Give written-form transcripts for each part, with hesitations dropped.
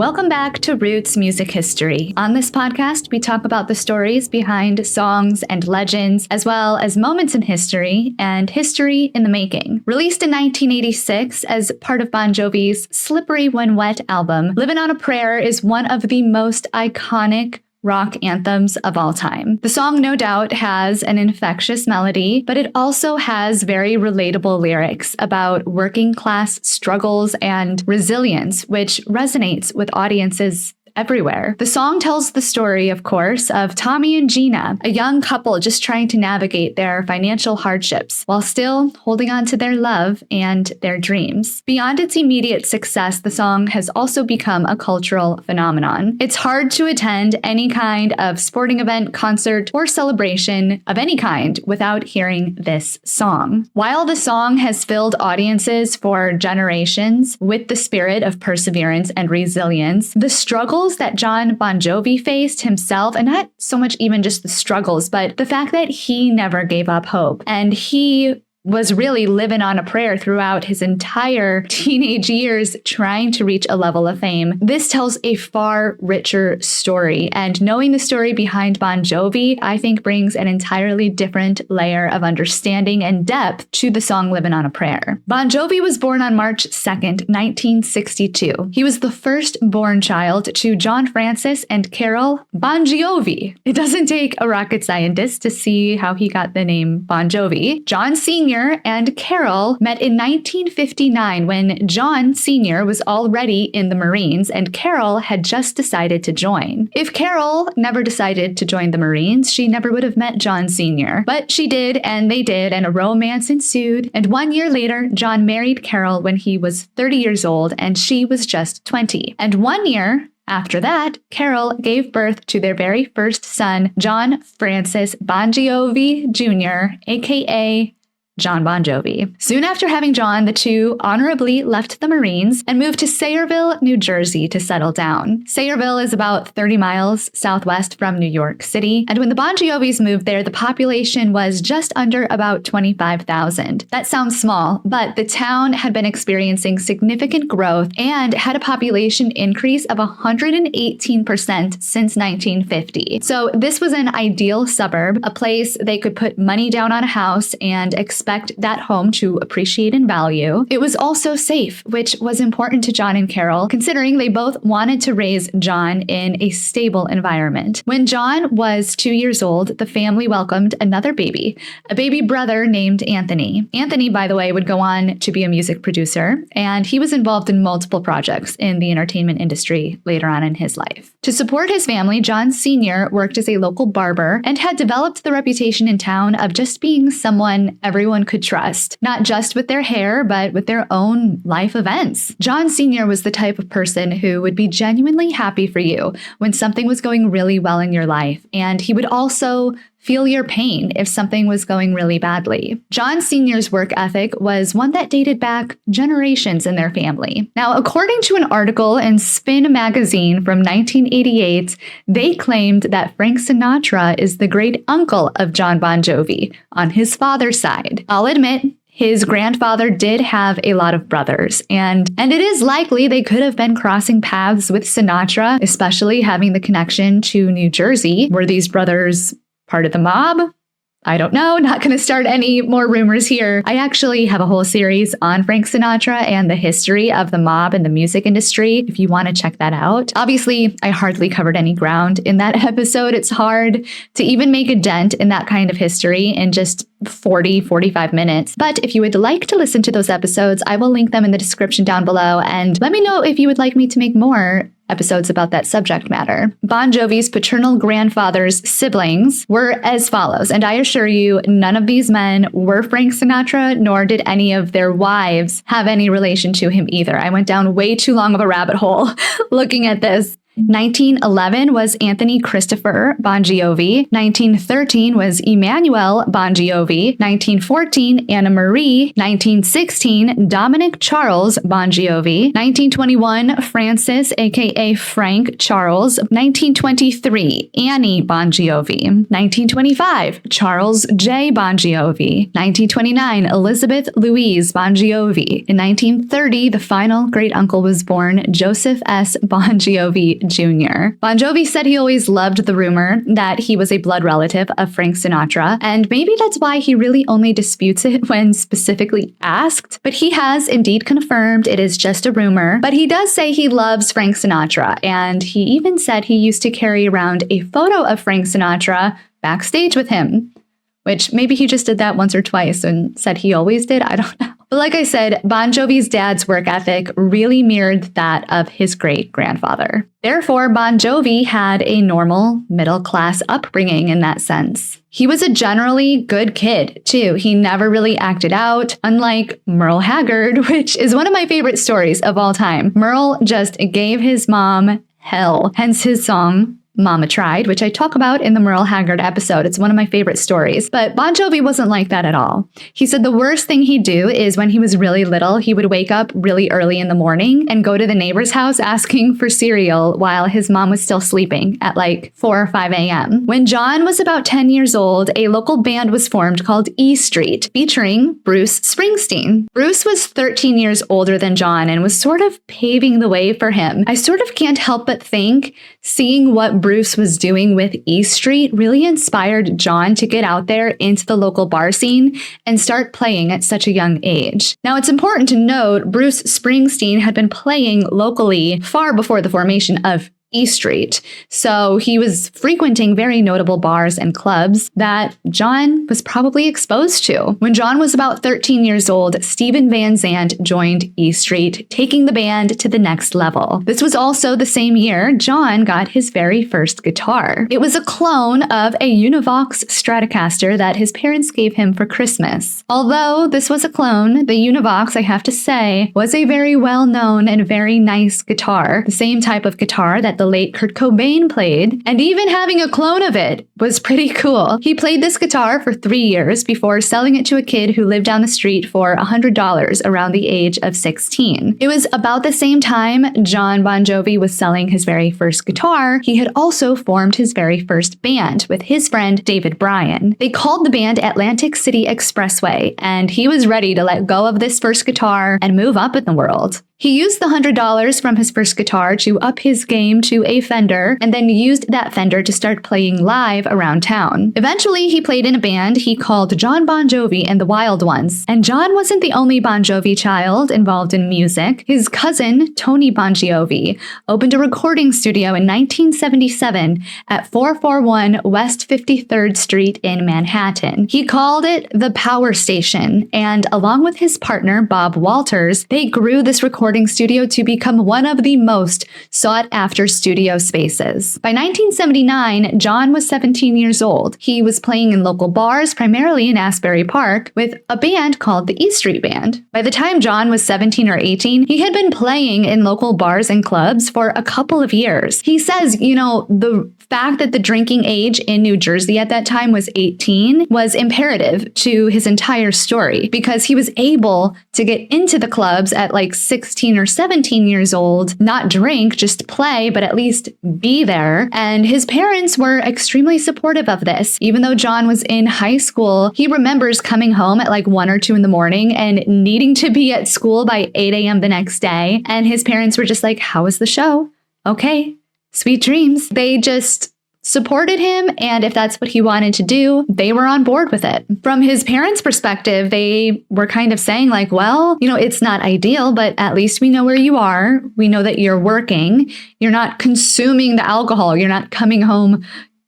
Welcome back to Roots Music History. On this podcast, we talk about the stories behind songs and legends, as well as moments in history and history in the making. Released in 1986 as part of Bon Jovi's Slippery When Wet album, Livin' on a Prayer is one of the most iconic rock anthems of all time. The song no doubt has an infectious melody, but it also has very relatable lyrics about working class struggles and resilience, which resonates with audiences everywhere. The song tells the story, of course, of Tommy and Gina, a young couple just trying to navigate their financial hardships while still holding on to their love and their dreams. Beyond its immediate success, the song has also become a cultural phenomenon. It's hard to attend any kind of sporting event, concert, or celebration of any kind without hearing this song. While the song has filled audiences for generations with the spirit of perseverance and resilience, the struggles that Jon Bon Jovi faced himself, and not so much even just the struggles, but the fact that he never gave up hope. And he was really living on a prayer throughout his entire teenage years, trying to reach a level of fame. This tells a far richer story, and knowing the story behind Bon Jovi, I think brings an entirely different layer of understanding and depth to the song Livin' on a Prayer. Bon Jovi was born on March 2nd, 1962. He was the first born child to John Francis and Carol Bongiovi. It doesn't take a rocket scientist to see how he got the name Bon Jovi. John Sr. and Carol met in 1959 when John Sr. was already in the Marines and Carol had just decided to join. If Carol never decided to join the Marines, she never would have met John Sr. But she did, and they did, and a romance ensued. And 1 year later, John married Carol when he was 30 years old and she was just 20. And 1 year after that, Carol gave birth to their very first son, John Francis Bongiovi Jr., aka Jon Bon Jovi. Soon after having John, the two honorably left the Marines and moved to Sayreville, New Jersey to settle down. Sayreville is about 30 miles southwest from New York City, and when the Bon Jovis moved there, the population was just under about 25,000. That sounds small, but the town had been experiencing significant growth and had a population increase of 118% since 1950. So this was an ideal suburb, a place they could put money down on a house and expect that home to appreciate in value. It was also safe, which was important to John and Carol, considering they both wanted to raise John in a stable environment. When John was 2 years old, the family welcomed another baby, a baby brother named Anthony. Anthony, by the way, would go on to be a music producer, and he was involved in multiple projects in the entertainment industry later on in his life. To support his family, John Sr. worked as a local barber and had developed the reputation in town of just being someone everyone could trust, not just with their hair, but with their own life events. John Sr. was the type of person who would be genuinely happy for you when something was going really well in your life, and he would also feel your pain if something was going really badly. John Sr.'s work ethic was one that dated back generations in their family. Now, according to an article in Spin magazine from 1988, they claimed that Frank Sinatra is the great uncle of Jon Bon Jovi on his father's side. I'll admit, his grandfather did have a lot of brothers, and it is likely they could have been crossing paths with Sinatra, especially having the connection to New Jersey. Were these brothers part of the mob? I don't know, not going to start any more rumors here. I actually have a whole series on Frank Sinatra and the history of the mob and the music industry, if you want to check that out. Obviously, I hardly covered any ground in that episode. It's hard to even make a dent in that kind of history in just 45 minutes. But if you would like to listen to those episodes, I will link them in the description down below, and let me know if you would like me to make more episodes about that subject matter. Bon Jovi's paternal grandfather's siblings were as follows, and I assure you, none of these men were Frank Sinatra, nor did any of their wives have any relation to him either. I went down way too long of a rabbit hole looking at this. 1911 was Anthony Christopher Bongiovi. 1913 was Emmanuel Bongiovi. 1914, Anna Marie. 1916, Dominic Charles Bongiovi. 1921, Francis, aka Frank Charles. 1923, Annie Bongiovi. 1925, Charles J. Bongiovi. 1929, Elizabeth Louise Bongiovi. In 1930, the final great uncle was born, Joseph S. Bongiovi Jr. Bon Jovi said he always loved the rumor that he was a blood relative of Frank Sinatra, and maybe that's why he really only disputes it when specifically asked, but he has indeed confirmed it is just a rumor. But he does say he loves Frank Sinatra, and he even said he used to carry around a photo of Frank Sinatra backstage with him, which maybe he just did that once or twice and said he always did. I don't know. But like I said, Bon Jovi's dad's work ethic really mirrored that of his great-grandfather. Therefore, Bon Jovi had a normal, middle-class upbringing in that sense. He was a generally good kid, too. He never really acted out, unlike Merle Haggard, which is one of my favorite stories of all time. Merle just gave his mom hell, hence his song, Mama Tried, which I talk about in the Merle Haggard episode. It's one of my favorite stories. But Bon Jovi wasn't like that at all. He said the worst thing he'd do is when he was really little, he would wake up really early in the morning and go to the neighbor's house asking for cereal while his mom was still sleeping at like 4 or 5 a.m. When John was about 10 years old, a local band was formed called E Street, featuring Bruce Springsteen. Bruce was 13 years older than John and was sort of paving the way for him. I sort of can't help but think seeing what Bruce was doing with E Street really inspired John to get out there into the local bar scene and start playing at such a young age. Now, it's important to note Bruce Springsteen had been playing locally far before the formation of E Street. So he was frequenting very notable bars and clubs that John was probably exposed to. When John was about 13 years old, Steven Van Zandt joined E Street, taking the band to the next level. This was also the same year John got his very first guitar. It was a clone of a Univox Stratocaster that his parents gave him for Christmas. Although this was a clone, the Univox, I have to say, was a very well-known and very nice guitar. The same type of guitar that the late Kurt Cobain played, and even having a clone of it was pretty cool. He played this guitar for 3 years before selling it to a kid who lived down the street for $100 around the age of 16. It was about the same time Jon Bon Jovi was selling his very first guitar. He had also formed his very first band with his friend David Bryan. They called the band Atlantic City Expressway, and he was ready to let go of this first guitar and move up in the world. He used the $100 from his first guitar to up his game to a Fender, and then used that Fender to start playing live around town. Eventually, he played in a band he called Jon Bon Jovi and the Wild Ones. And John wasn't the only Bon Jovi child involved in music. His cousin, Tony Bongiovi, opened a recording studio in 1977 at 441 West 53rd Street in Manhattan. He called it the Power Station, and along with his partner, Bob Walters, they grew this recording studio to become one of the most sought-after studio spaces. By 1979, John was 17 years old. He was playing in local bars, primarily in Asbury Park, with a band called the E Street Band. By the time John was 17 or 18, he had been playing in local bars and clubs for a couple of years. He says, the fact that the drinking age in New Jersey at that time was 18 was imperative to his entire story, because he was able to get into the clubs at like 16 or 17 years old, not drink, just play, but at least be there. And his parents were extremely supportive of this. Even though John was in high school, he remembers coming home at like 1 or 2 in the morning and needing to be at school by 8 a.m. the next day. And his parents were just like, "How was the show? Okay, sweet dreams." They just supported him, and if that's what he wanted to do, they were on board with it. From his parents' perspective, they were kind of saying like, well, it's not ideal, but at least we know where you are. We know that you're working. You're not consuming the alcohol. You're not coming home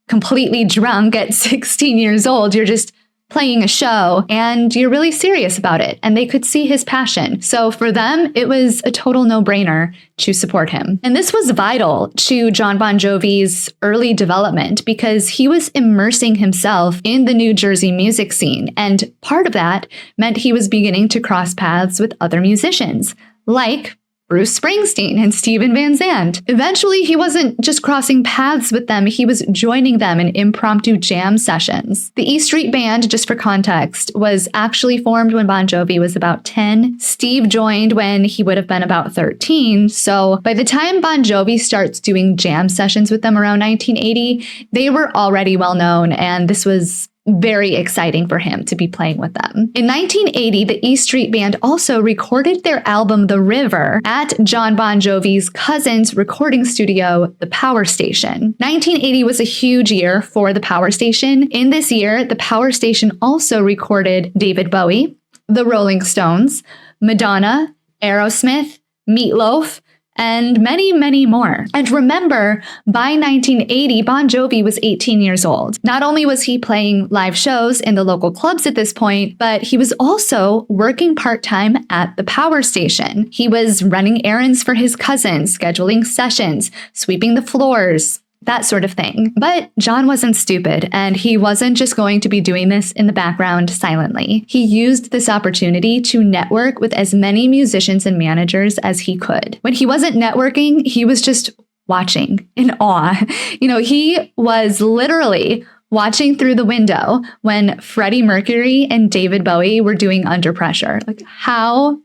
completely drunk at 16 years old. You're just playing a show, and you're really serious about it, and they could see his passion. So for them, it was a total no-brainer to support him. And this was vital to Jon Bon Jovi's early development, because he was immersing himself in the New Jersey music scene, and part of that meant he was beginning to cross paths with other musicians, like Bruce Springsteen and Steven Van Zandt. Eventually, he wasn't just crossing paths with them, he was joining them in impromptu jam sessions. The E Street Band, just for context, was actually formed when Bon Jovi was about 10. Steve joined when he would have been about 13, so by the time Bon Jovi starts doing jam sessions with them around 1980, they were already well known, and this was very exciting for him to be playing with them. In 1980, the E Street Band also recorded their album The River at Jon Bon Jovi's cousin's recording studio, The Power Station. 1980 was a huge year for The Power Station. In this year, The Power Station also recorded David Bowie, The Rolling Stones, Madonna, Aerosmith, Meatloaf, and many, many more. And remember, by 1980, Bon Jovi was 18 years old. Not only was he playing live shows in the local clubs at this point, but he was also working part-time at the power station. He was running errands for his cousins, scheduling sessions, sweeping the floors, that sort of thing. But Jon wasn't stupid, and he wasn't just going to be doing this in the background silently. He used this opportunity to network with as many musicians and managers as he could. When he wasn't networking, he was just watching in awe. He was literally watching through the window when Freddie Mercury and David Bowie were doing Under Pressure. Like, how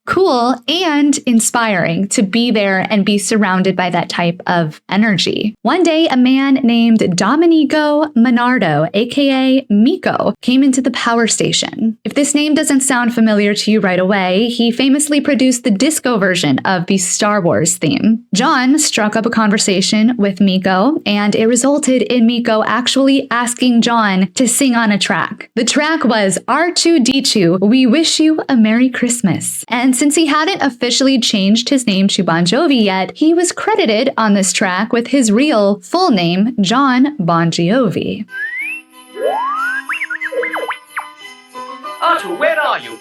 cool and inspiring to be there and be surrounded by that type of energy. One day, a man named Domenico Monardo, aka Miko, came into the power station. If this name doesn't sound familiar to you right away, he famously produced the disco version of the Star Wars theme. Jon struck up a conversation with Miko, and it resulted in Miko actually asking Jon to sing on a track. The track was R2-D2, We Wish You a Merry Christmas. And since he hadn't officially changed his name to Bon Jovi yet, he was credited on this track with his real full name, Jon Bon Jovi. Arthur, where are you?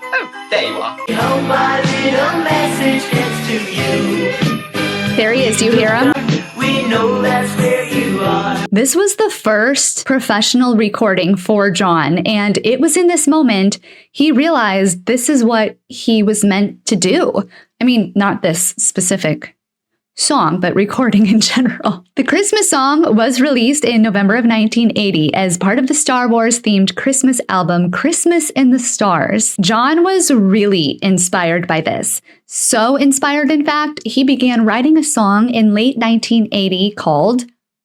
Oh, there you are. Hope my little message gets to you. There he is, do you hear him? We know that's where you are. This was the first professional recording for Jon, and it was in this moment he realized this is what he was meant to do. I mean, not this specific song, but recording in general. The Christmas song was released in November of 1980 as part of the Star Wars themed Christmas album, Christmas in the Stars. Jon was really inspired by this. So inspired, in fact, he began writing a song in late 1980 called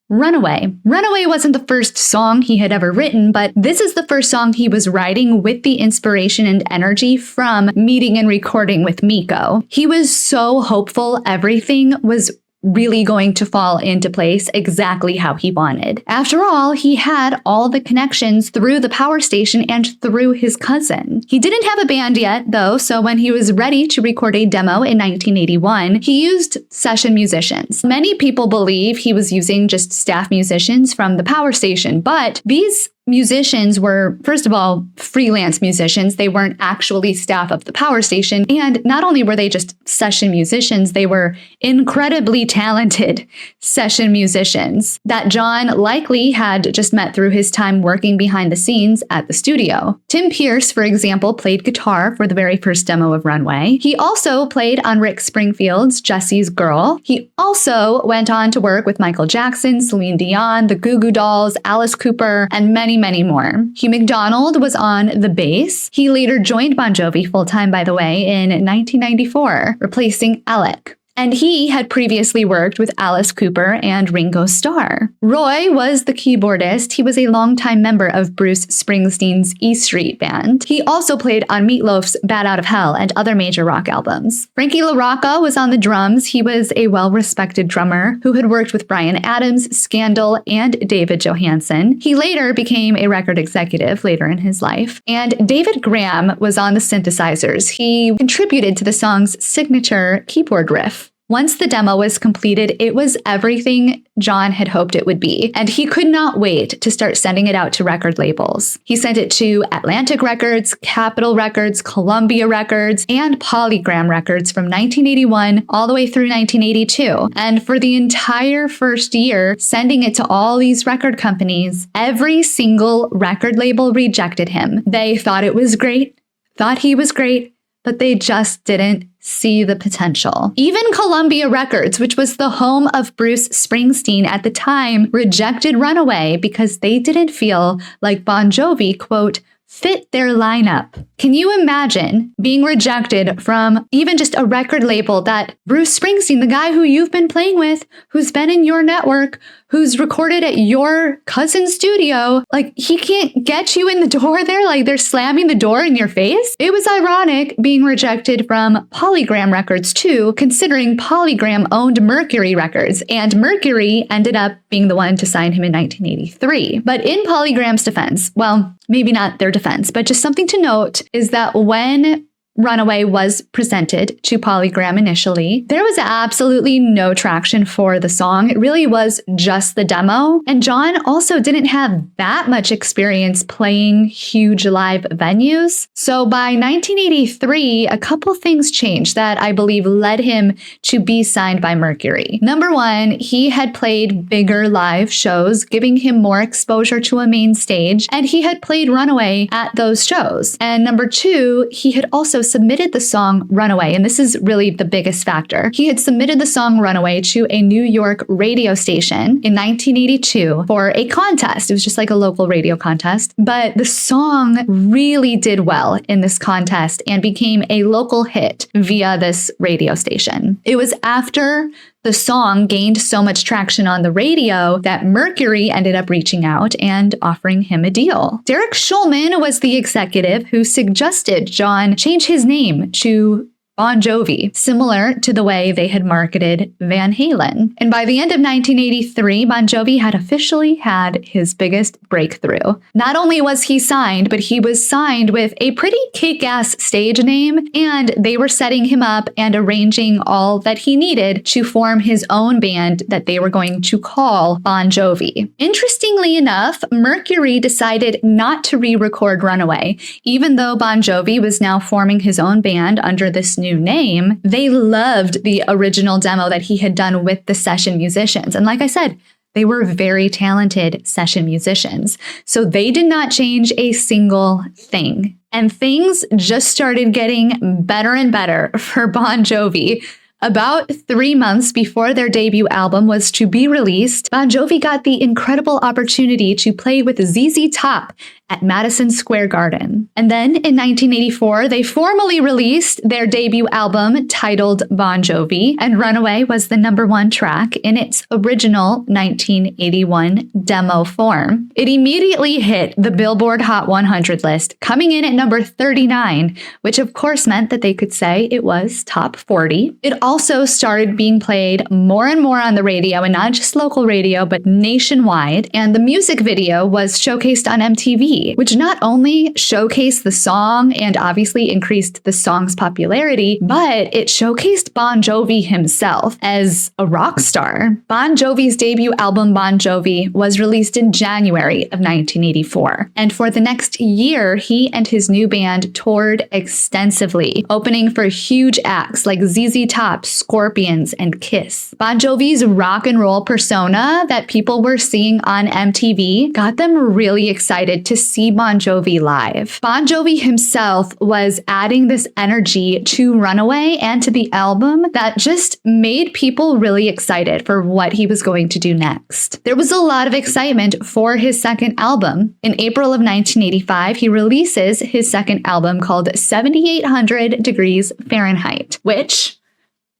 Runaway. Runaway wasn't the first song he had ever written, but this is the first song he was writing with the inspiration and energy from meeting and recording with Miko. He was so hopeful everything was really going to fall into place exactly how he wanted. After all, he had all the connections through the power station and through his cousin. He didn't have a band yet, though, so when he was ready to record a demo in 1981, he used session musicians. Many people believe he was using just staff musicians from the power station, but these musicians were, first of all, freelance musicians. They weren't actually staff of the power station. And not only were they just session musicians, they were incredibly talented session musicians that Jon likely had just met through his time working behind the scenes at the studio. Tim Pierce, for example, played guitar for the very first demo of Runaway. He also played on Rick Springfield's Jesse's Girl. He also went on to work with Michael Jackson, Celine Dion, the Goo Goo Dolls, Alice Cooper, and many more. Hugh McDonald was on the bass. He later joined Bon Jovi full-time, by the way, in 1994, replacing Alec. And he had previously worked with Alice Cooper and Ringo Starr. Roy was the keyboardist. He was a longtime member of Bruce Springsteen's E Street Band. He also played on Meatloaf's Bat Out of Hell and other major rock albums. Frankie LaRocca was on the drums. He was a well-respected drummer who had worked with Bryan Adams, Scandal, and David Johansen. He later became a record executive later in his life. And David Graham was on the synthesizers. He contributed to the song's signature keyboard riff. Once the demo was completed, it was everything Jon had hoped it would be, and he could not wait to start sending it out to record labels. He sent it to Atlantic Records, Capitol Records, Columbia Records, and Polygram Records from 1981 all the way through 1982. And for the entire first year, sending it to all these record companies, every single record label rejected him. They thought it was great, thought he was great, but they just didn't see the potential. Even Columbia Records, which was the home of Bruce Springsteen at the time, rejected Runaway because they didn't feel like Bon Jovi, quote, fit their lineup. Can you imagine being rejected from even just a record label that Bruce Springsteen, the guy who you've been playing with, who's been in your network, who's recorded at your cousin's studio, like he can't get you in the door there? Like they're slamming the door in your face? It was ironic being rejected from Polygram Records too, considering Polygram owned Mercury Records, and Mercury ended up being the one to sign him in 1983. But in Polygram's defense, well, maybe not their defense, but just something to note is that when Runaway was presented to Polygram initially, there was absolutely no traction for the song. It really was just the demo. And Jon also didn't have that much experience playing huge live venues. So by 1983, a couple things changed that I believe led him to be signed by Mercury. Number one, he had played bigger live shows, giving him more exposure to a main stage, and he had played Runaway at those shows. And number two, he had also submitted the song Runaway, and this is really the biggest factor. He had submitted the song Runaway to a New York radio station in 1982 for a contest. It was just like a local radio contest, but the song really did well in this contest and became a local hit via this radio station. It was after the song gained so much traction on the radio that Mercury ended up reaching out and offering him a deal. Derek Schulman was the executive who suggested Jon change his name to Bon Jovi, similar to the way they had marketed Van Halen. And by the end of 1983, Bon Jovi had officially had his biggest breakthrough. Not only was he signed, but he was signed with a pretty kick-ass stage name, and they were setting him up and arranging all that he needed to form his own band that they were going to call Bon Jovi. Interestingly enough, Mercury decided not to re-record Runaway. Even though Bon Jovi was now forming his own band under this new name, they loved the original demo that he had done with the session musicians. And like I said, they were very talented session musicians. So they did not change a single thing. And things just started getting better and better for Bon Jovi. About 3 months before their debut album was to be released, Bon Jovi got the incredible opportunity to play with ZZ Top at Madison Square Garden. And then in 1984, they formally released their debut album titled Bon Jovi, and Runaway was the #1 track in its original 1981 demo form. It immediately hit the Billboard Hot 100 list, coming in at number 39, which of course meant that they could say it was top 40. It also started being played more and more on the radio, and not just local radio, but nationwide. And the music video was showcased on MTV, which not only showcased the song and obviously increased the song's popularity, but it showcased Bon Jovi himself as a rock star. Bon Jovi's debut album, Bon Jovi, was released in January of 1984. And for the next year, he and his new band toured extensively, opening for huge acts like ZZ Top, Scorpions, and Kiss. Bon Jovi's rock and roll persona that people were seeing on MTV got them really excited to see Bon Jovi live. Bon Jovi himself was adding this energy to Runaway and to the album that just made people really excited for what he was going to do next. There was a lot of excitement for his second album. In April of 1985, he releases his second album called 7800 Degrees Fahrenheit, which,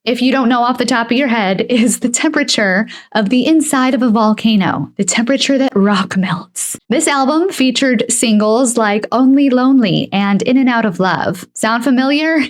if you don't know off the top of your head, is the temperature of the inside of a volcano, the temperature that rock melts. This album featured singles like Only Lonely and In and Out of Love. Sound familiar?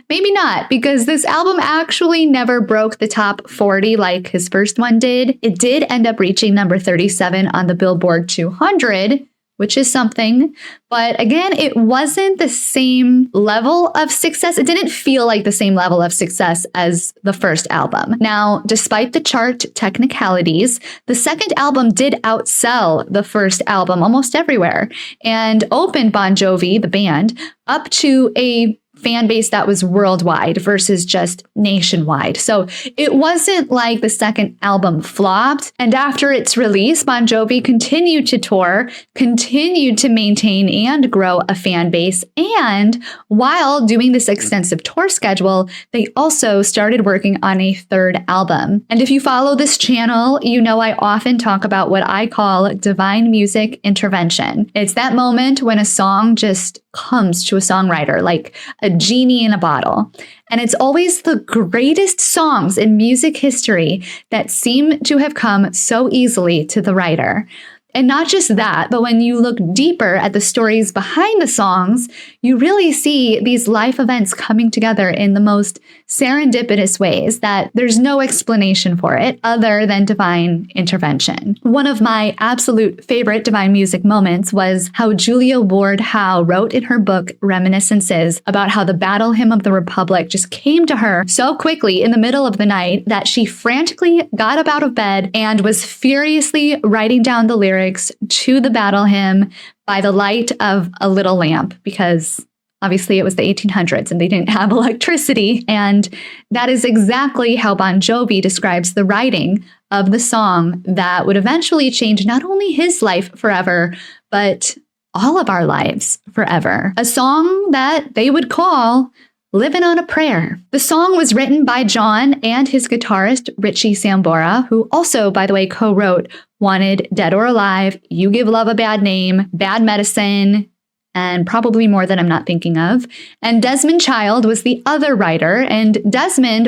Maybe not, because this album actually never broke the top 40 like his first one did. It did end up reaching number 37 on the Billboard 200, which is something. But again, it wasn't the same level of success. It didn't feel like the same level of success as the first album. Now, despite the chart technicalities, the second album did outsell the first album almost everywhere and opened Bon Jovi, the band, up to a fan base that was worldwide versus just nationwide. So it wasn't like the second album flopped. And after its release, Bon Jovi continued to tour, continued to maintain and grow a fan base. And while doing this extensive tour schedule, they also started working on a third album. And if you follow this channel, you know I often talk about what I call divine music intervention. It's that moment when a song just comes to a songwriter like a genie in a bottle. And it's always the greatest songs in music history that seem to have come so easily to the writer. And not just that, but when you look deeper at the stories behind the songs, you really see these life events coming together in the most serendipitous ways that there's no explanation for it other than divine intervention. One of my absolute favorite divine music moments was how Julia Ward Howe wrote in her book Reminiscences about how the Battle Hymn of the Republic just came to her so quickly in the middle of the night that she frantically got up out of bed and was furiously writing down the lyrics to the battle hymn by the light of a little lamp, because obviously it was the 1800s and they didn't have electricity. And that is exactly how Bon Jovi describes the writing of the song that would eventually change not only his life forever, but all of our lives forever. A song that they would call Livin' on a Prayer. The song was written by Jon and his guitarist, Richie Sambora, who also, by the way, co-wrote Wanted, Dead or Alive, You Give Love a Bad Name, Bad Medicine, and probably more that I'm not thinking of. And Desmond Child was the other writer, and Desmond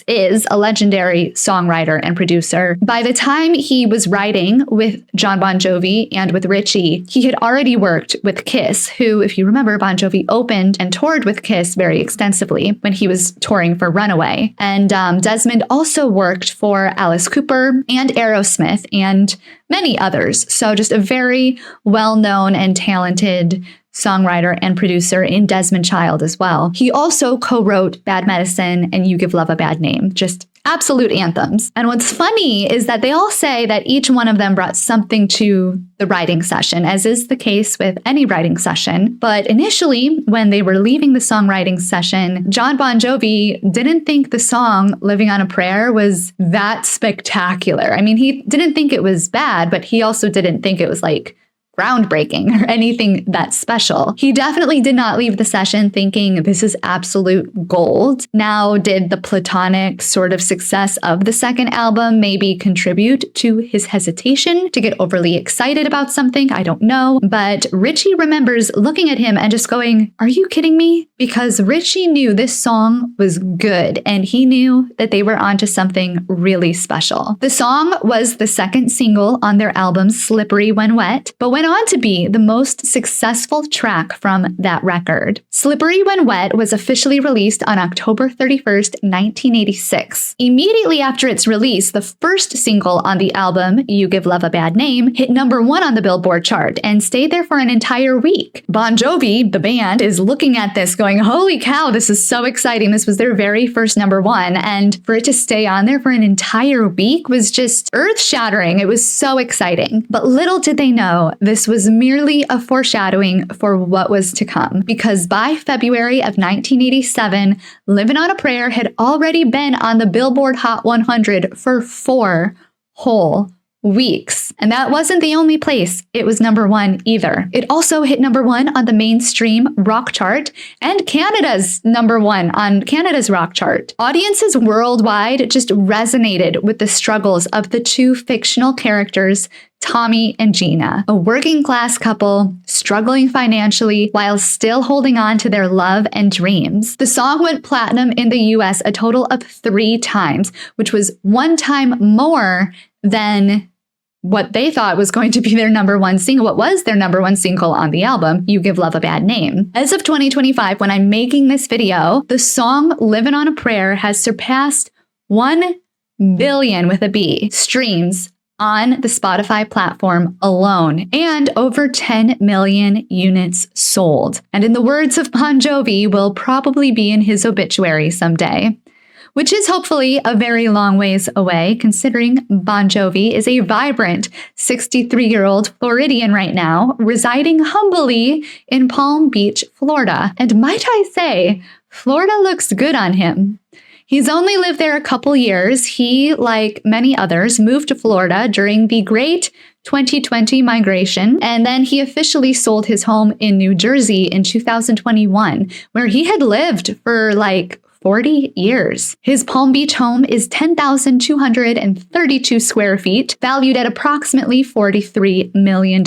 is a legendary songwriter and producer. By the time he was writing with Jon Bon Jovi and with Richie, he had already worked with Kiss, who, if you remember, Bon Jovi opened and toured with Kiss very extensively when he was touring for Runaway. And Desmond also worked for Alice Cooper and Aerosmith and many others. So just a very well-known and talented songwriter and producer in Desmond Child as well. He also co-wrote Bad Medicine and You Give Love a Bad Name, just absolute anthems. And what's funny is that they all say that each one of them brought something to the writing session, as is the case with any writing session. But initially, when they were leaving the songwriting session, Jon Bon Jovi didn't think the song Living on a Prayer was that spectacular. I mean, he didn't think it was bad, but he also didn't think it was like groundbreaking or anything that special. He definitely did not leave the session thinking this is absolute gold. Now, did the platonic sort of success of the second album maybe contribute to his hesitation to get overly excited about something? I don't know. But Richie remembers looking at him and just going, "Are you kidding me?" Because Richie knew this song was good and he knew that they were onto something really special. The song was the second single on their album Slippery When Wet, but went on to be the most successful track from that record. Slippery When Wet was officially released on October 31st, 1986. Immediately after its release, the first single on the album, You Give Love a Bad Name, hit #1 on the Billboard chart and stayed there for an entire week. Bon Jovi, the band, is looking at this going, holy cow, this is so exciting. This was their very first #1, and for it to stay on there for an entire week was just earth-shattering. It was so exciting. But little did they know, this was merely a foreshadowing for what was to come, because by February of 1987, Livin' on a Prayer had already been on the Billboard Hot 100 for 4 whole weeks. And that wasn't the only place it was #1 either. It also hit #1 on the mainstream rock chart and Canada's #1 on Canada's rock chart. Audiences worldwide just resonated with the struggles of the two fictional characters, Tommy and Gina, a working class couple struggling financially while still holding on to their love and dreams. The song went platinum in the US a total of 3 times, which was 1 time more than what they thought was going to be their #1 single, what was their #1 single on the album, You Give Love a Bad Name. As of 2025, when I'm making this video, the song Livin' on a Prayer has surpassed 1 billion with a B streams on the Spotify platform alone, and over 10 million units sold. And in the words of Bon Jovi, will probably be in his obituary someday. which is hopefully a very long ways away, considering Bon Jovi is a vibrant 63-year-old Floridian right now, residing humbly in Palm Beach, Florida. And might I say, Florida looks good on him. He's only lived there a couple years. He, like many others, moved to Florida during the Great 2020 migration, and then he officially sold his home in New Jersey in 2021, where he had lived for like 40 years. His Palm Beach home is 10,232 square feet, valued at approximately $43 million.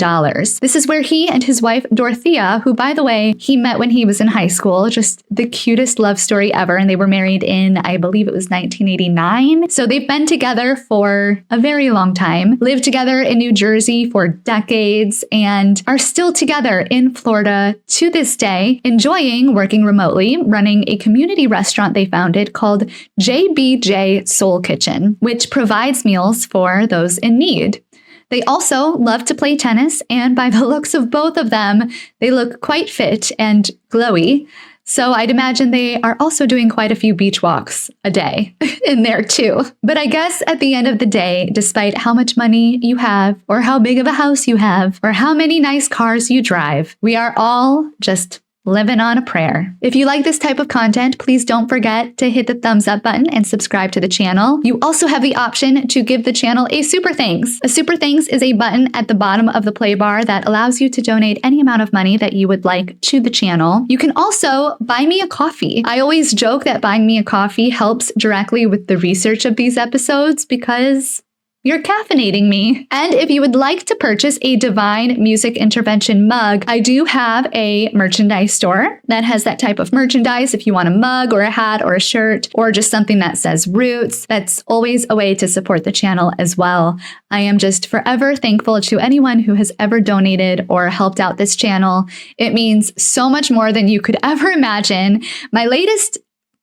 This is where he and his wife, Dorothea, who, by the way, he met when he was in high school, just the cutest love story ever. And they were married in, I believe it was 1989. So they've been together for a very long time, lived together in New Jersey for decades, and are still together in Florida to this day, enjoying working remotely, running a community restaurant they founded called JBJ Soul Kitchen, which provides meals for those in need. They also love to play tennis, and by the looks of both of them, they look quite fit and glowy. So I'd imagine they are also doing quite a few beach walks a day in there too. But I guess at the end of the day, despite how much money you have, or how big of a house you have, or how many nice cars you drive, we are all just living on a prayer. If you like this type of content, please don't forget to hit the thumbs up button and subscribe to the channel. You also have the option to give the channel a super thanks. A super thanks is a button at the bottom of the play bar that allows you to donate any amount of money that you would like to the channel. You can also buy me a coffee. I always joke that buying me a coffee helps directly with the research of these episodes because you're caffeinating me. And if you would like to purchase a Divine Music Intervention mug, I do have a merchandise store that has that type of merchandise. If you want a mug or a hat or a shirt or just something that says Roots, that's always a way to support the channel as well. I am just forever thankful to anyone who has ever donated or helped out this channel. It means so much more than you could ever imagine. My latest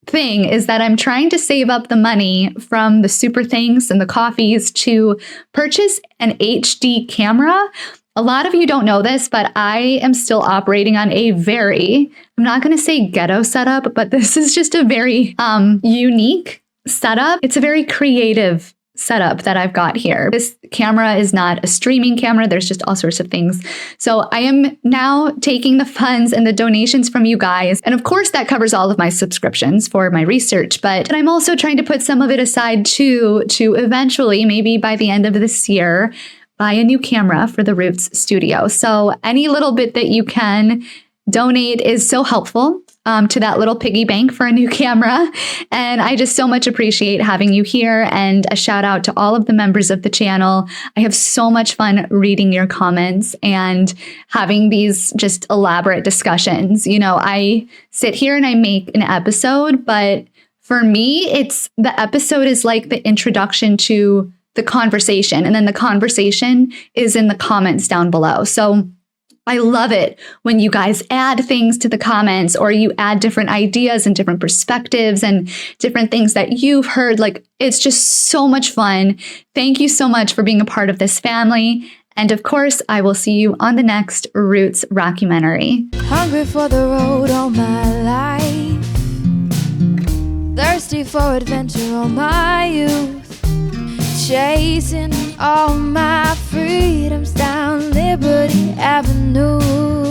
thing is that I'm trying to save up the money from the super thanks and the coffees to purchase an HD camera. A lot of you don't know this, but I am still operating on a very, I'm not going to say ghetto setup, but this is just a very unique setup. It's a very creative setup that I've got here. This camera is not a streaming camera. There's just all sorts of things. So I am now taking the funds and the donations from you guys. And of course that covers all of my subscriptions for my research, but I'm also trying to put some of it aside too, to eventually, maybe by the end of this year, buy a new camera for the Roots studio. So any little bit that you can donate is so helpful to that little piggy bank for a new camera. And I just so much appreciate having you here, and a shout out to all of the members of the channel. I have so much fun reading your comments and having these just elaborate discussions. You know, I sit here and I make an episode, but for me, the episode is like the introduction to the conversation, and then the conversation is in the comments down below. So I love it when you guys add things to the comments, or you add different ideas and different perspectives and different things that you've heard. Like, it's just so much fun. Thank you so much for being a part of this family. And of course, I will see you on the next Roots rockumentary. Hungry for the road all my life, thirsty for adventure all my youth, chasing all my freedoms down Liberty Avenue.